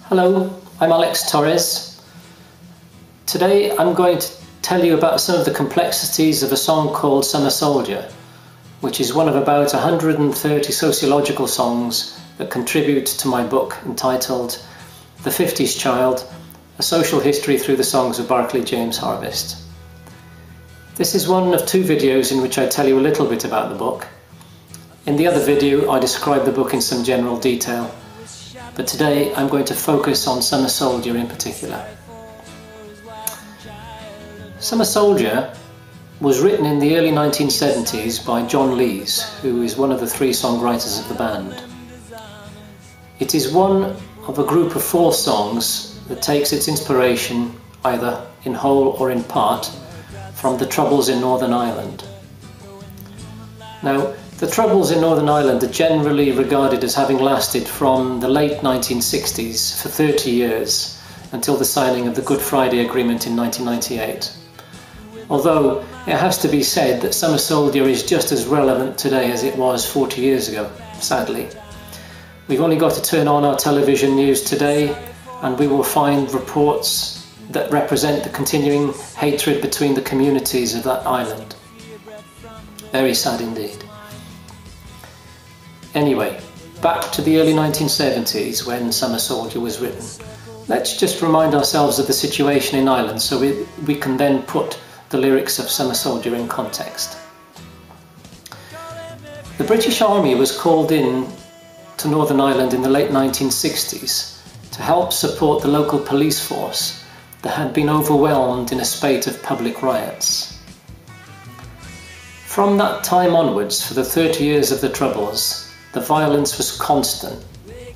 Hello, I'm Alex Torres. Today I'm going to tell you about some of the complexities of a song called Summer Soldier, which is one of about 130 sociological songs that contribute to my book entitled The Fifties Child, A Social History Through the Songs of Barclay James Harvest. This is one of two videos in which I tell you a little bit about the book. In the other video I describe the book in some general detail, but today I'm going to focus on Summer Soldier in particular. Summer Soldier was written in the early 1970s by John Lees, who is one of the three songwriters of the band. It is one of a group of 4 songs that takes its inspiration, either in whole or in part, from the Troubles in Northern Ireland. Now, the Troubles in Northern Ireland are generally regarded as having lasted from the late 1960s for 30 years until the signing of the Good Friday Agreement in 1998. Although it has to be said that Summer Soldier is just as relevant today as it was 40 years ago, sadly. We've only got to turn on our television news today and we will find reports that represent the continuing hatred between the communities of that island. Very sad indeed. Anyway, back to the early 1970s when Summer Soldier was written. Let's just remind ourselves of the situation in Ireland so we can then put the lyrics of Summer Soldier in context. The British Army was called in to Northern Ireland in the late 1960s to help support the local police force that had been overwhelmed in a spate of public riots. From that time onwards, for the 30 years of the Troubles, the violence was constant.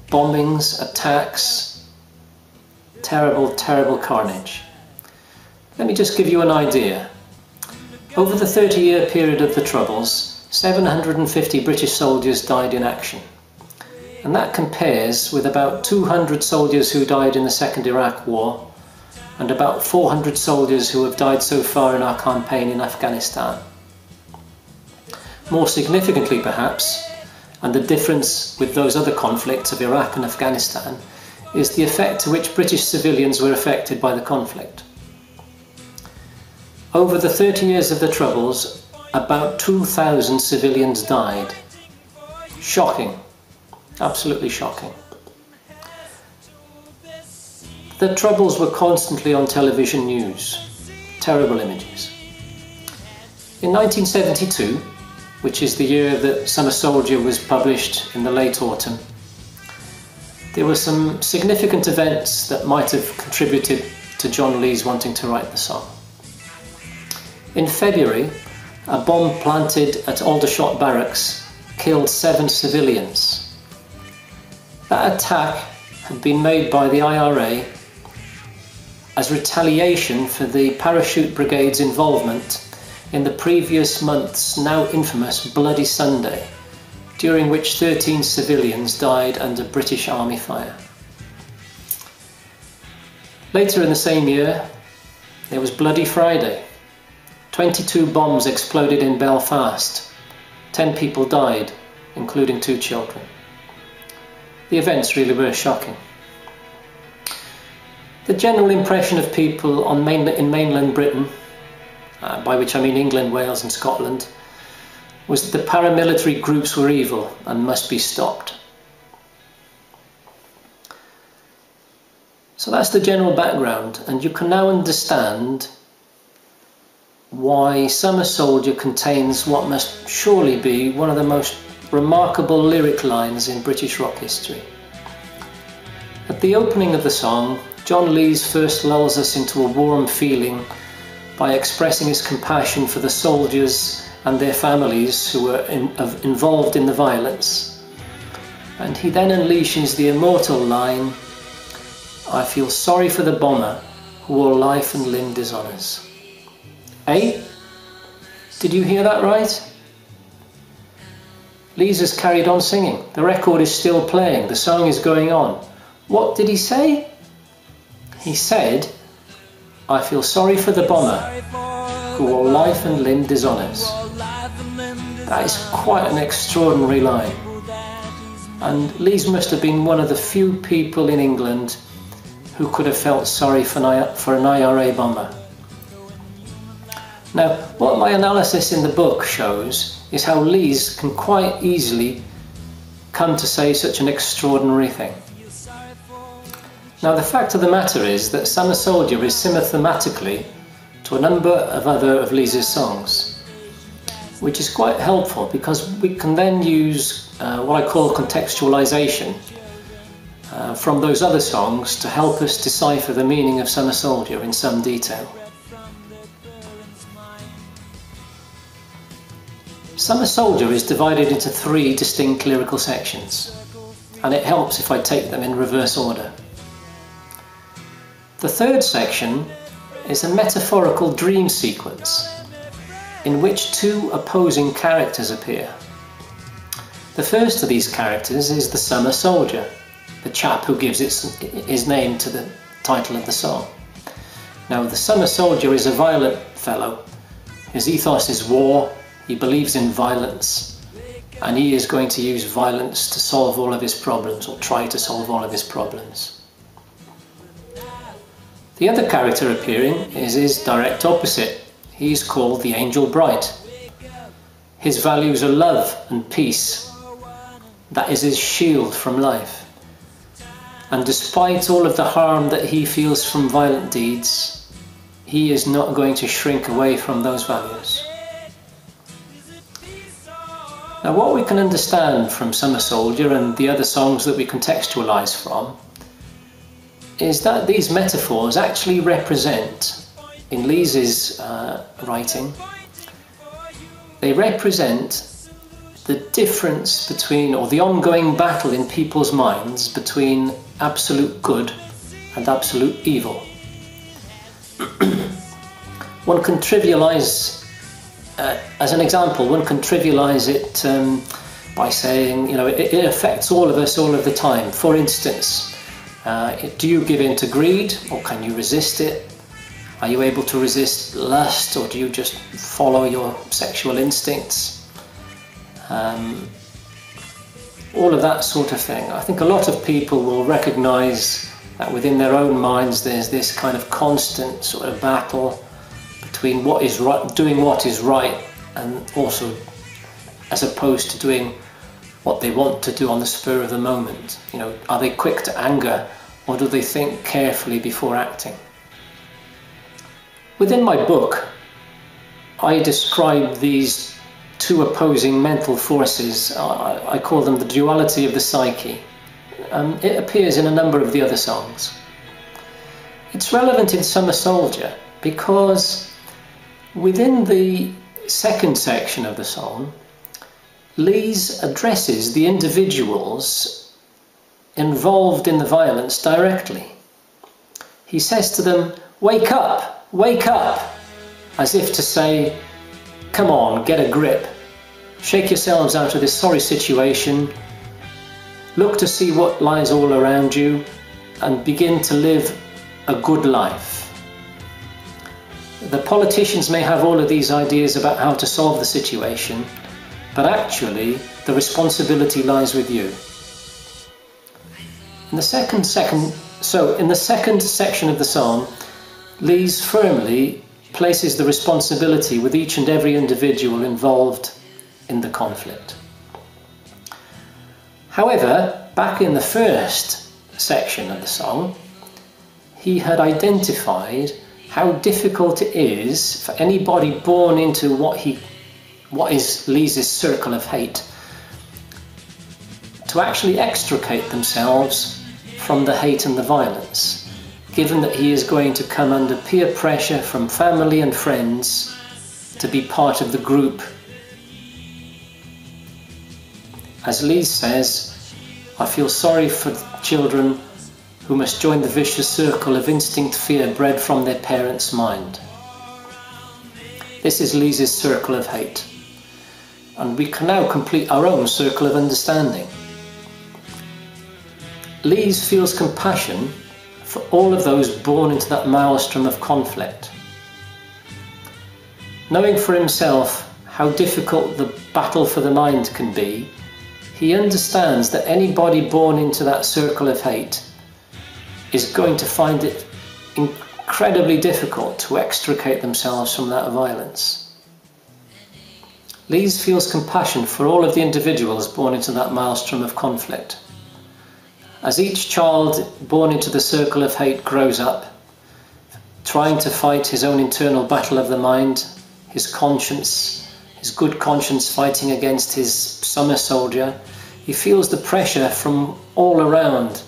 Bombings, attacks, terrible, terrible carnage. Let me just give you an idea. Over the 30-year period of the Troubles, 750 British soldiers died in action. And that compares with about 200 soldiers who died in the Second Iraq War and about 400 soldiers who have died so far in our campaign in Afghanistan. More significantly perhaps, and the difference with those other conflicts of Iraq and Afghanistan, is the effect to which British civilians were affected by the conflict. Over the 30 years of the Troubles, about 2,000 civilians died. Shocking. Absolutely shocking. The Troubles were constantly on television news. Terrible images. In 1972, which is the year that Summer Soldier was published in the late autumn, there were some significant events that might have contributed to John Lees wanting to write the song. In February, a bomb planted at Aldershot Barracks killed 7 civilians. That attack had been made by the IRA as retaliation for the Parachute Brigade's involvement in the previous month's now infamous Bloody Sunday, during which 13 civilians died under British Army fire. Later in the same year, there was Bloody Friday. 22 bombs exploded in Belfast. 10 people died, including 2 children. The events really were shocking. The general impression of people in mainland Britain, by which I mean England, Wales and Scotland, was that the paramilitary groups were evil and must be stopped. So that's the general background, and you can now understand why Summer Soldier contains what must surely be one of the most remarkable lyric lines in British rock history. At the opening of the song, John Lees first lulls us into a warm feeling by expressing his compassion for the soldiers and their families who were involved in the violence. And he then unleashes the immortal line, "I feel sorry for the bomber who all life and limb dishonours." Eh? Did you hear that right? Lees has carried on singing. The record is still playing. The song is going on. What did he say? He said, "I feel sorry for the bomber who all life and limb dishonours." That is quite an extraordinary line. And Lees must have been one of the few people in England who could have felt sorry for an IRA bomber. Now, what my analysis in the book shows is how Lees can quite easily come to say such an extraordinary thing. Now, the fact of the matter is that Summer Soldier is similar thematically to a number of other of Lees's songs, which is quite helpful because we can then use what I call contextualization from those other songs to help us decipher the meaning of Summer Soldier in some detail. Summer Soldier is divided into 3 distinct lyrical sections, and it helps if I take them in reverse order. The third section is a metaphorical dream sequence in which 2 opposing characters appear. The first of these characters is the Summer Soldier, the chap who gives his name to the title of the song. Now, the Summer Soldier is a violent fellow. His ethos is war, he believes in violence, and he is going to use violence to solve all of his problems, or try to solve all of his problems. The other character appearing is his direct opposite. He is called the Angel Bright. His values are love and peace. That is his shield from life. And despite all of the harm that he feels from violent deeds, he is not going to shrink away from those values. Now, what we can understand from Summer Soldier and the other songs that we contextualize from is that these metaphors actually represent, in Lees's writing, they represent the difference between, or the ongoing battle in people's minds between absolute good and absolute evil. One can trivialize, as an example, one can trivialize it by saying, you know, it affects all of us all of the time. For instance, do you give in to greed, or can you resist it? Are you able to resist lust, or do you just follow your sexual instincts? All of that sort of thing. I think a lot of people will recognize that within their own minds there's this kind of constant sort of battle between what is right, doing what is right, and also as opposed to doing what they want to do on the spur of the moment. You know, are they quick to anger, or do they think carefully before acting? Within my book, I describe these 2 opposing mental forces. I call them the duality of the psyche. It appears in a number of the other songs. It's relevant in Summer Soldier because within the second section of the song, Lees addresses the individuals involved in the violence directly. He says to them, wake up, as if to say, come on, get a grip. Shake yourselves out of this sorry situation. Look to see what lies all around you and begin to live a good life. The politicians may have all of these ideas about how to solve the situation, but actually the responsibility lies with you. In the second section of the song, Lees firmly places the responsibility with each and every individual involved in the conflict. However, back in the first section of the song, he had identified how difficult it is for anybody born into what is Lees's circle of hate to actually extricate themselves from the hate and the violence, given that he is going to come under peer pressure from family and friends to be part of the group. As Lees says, I feel sorry for children who must join the vicious circle of instinct fear bred from their parents' mind. This is Lees's circle of hate, and we can now complete our own circle of understanding. Lees feels compassion for all of those born into that maelstrom of conflict. Knowing for himself how difficult the battle for the mind can be, he understands that anybody born into that circle of hate is going to find it incredibly difficult to extricate themselves from that violence. Lees feels compassion for all of the individuals born into that maelstrom of conflict. As each child born into the circle of hate grows up, trying to fight his own internal battle of the mind, his conscience, his good conscience fighting against his summer soldier, he feels the pressure from all around,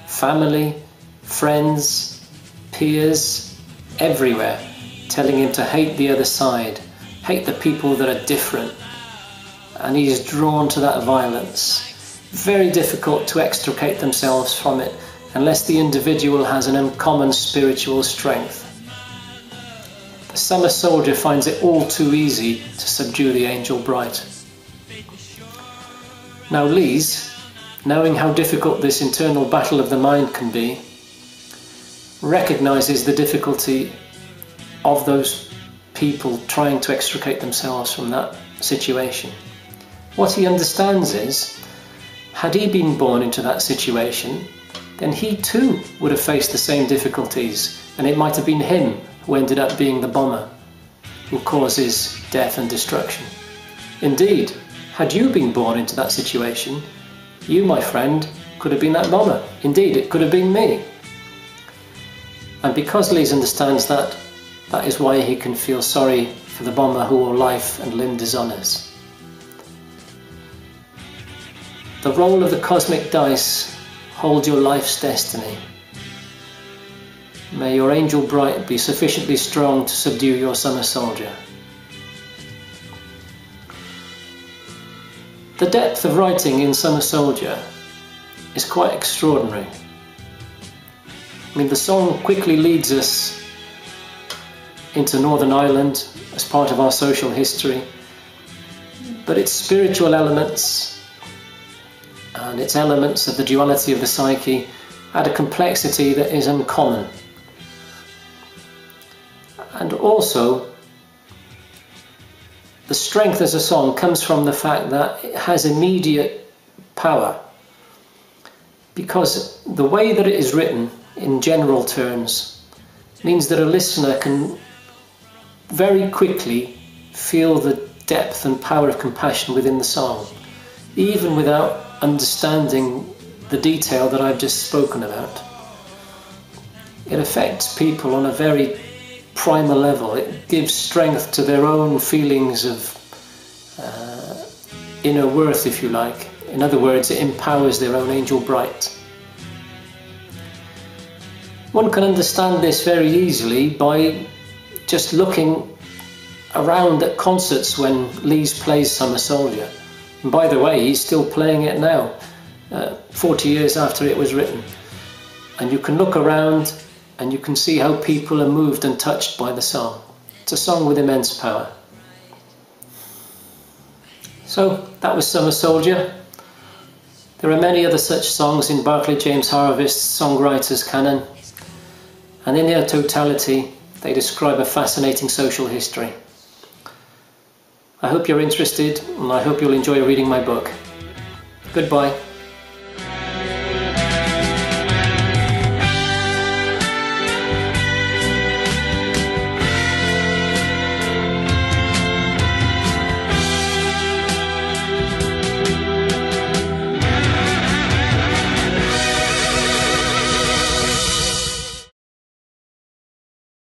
family, friends, peers, everywhere, telling him to hate the other side, hate the people that are different, and he is drawn to that violence. Very difficult to extricate themselves from it unless the individual has an uncommon spiritual strength. The summer soldier finds it all too easy to subdue the angel bright. Now Lees, knowing how difficult this internal battle of the mind can be, recognizes the difficulty of those people trying to extricate themselves from that situation. What he understands is, had he been born into that situation, then he too would have faced the same difficulties, and it might have been him who ended up being the bomber who causes death and destruction. Indeed, had you been born into that situation, you, my friend, could have been that bomber. Indeed, it could have been me. And because Lees understands that, that is why he can feel sorry for the bomber who wore life and limb dishonours. The roll of the cosmic dice holds your life's destiny. May your angel bright be sufficiently strong to subdue your summer soldier. The depth of writing in Summer Soldier is quite extraordinary. I mean, the song quickly leads us into Northern Ireland as part of our social history, but its spiritual elements and its elements of the duality of the psyche add a complexity that is uncommon. And also, the strength as a song comes from the fact that it has immediate power, because the way that it is written in general terms means that a listener can very quickly feel the depth and power of compassion within the song, even without understanding the detail that I've just spoken about. It affects people on a very primal level. It gives strength to their own feelings of inner worth, if you like. In other words, it empowers their own angel bright. One can understand this very easily by just looking around at concerts when Lees plays Summer Soldier. And by the way, he's still playing it now, 40 years after it was written. And you can look around and you can see how people are moved and touched by the song. It's a song with immense power. So that was Summer Soldier. There are many other such songs in Barclay James Harvest's songwriters' canon, and in their totality they describe a fascinating social history. I hope you're interested, and I hope you'll enjoy reading my book. Goodbye.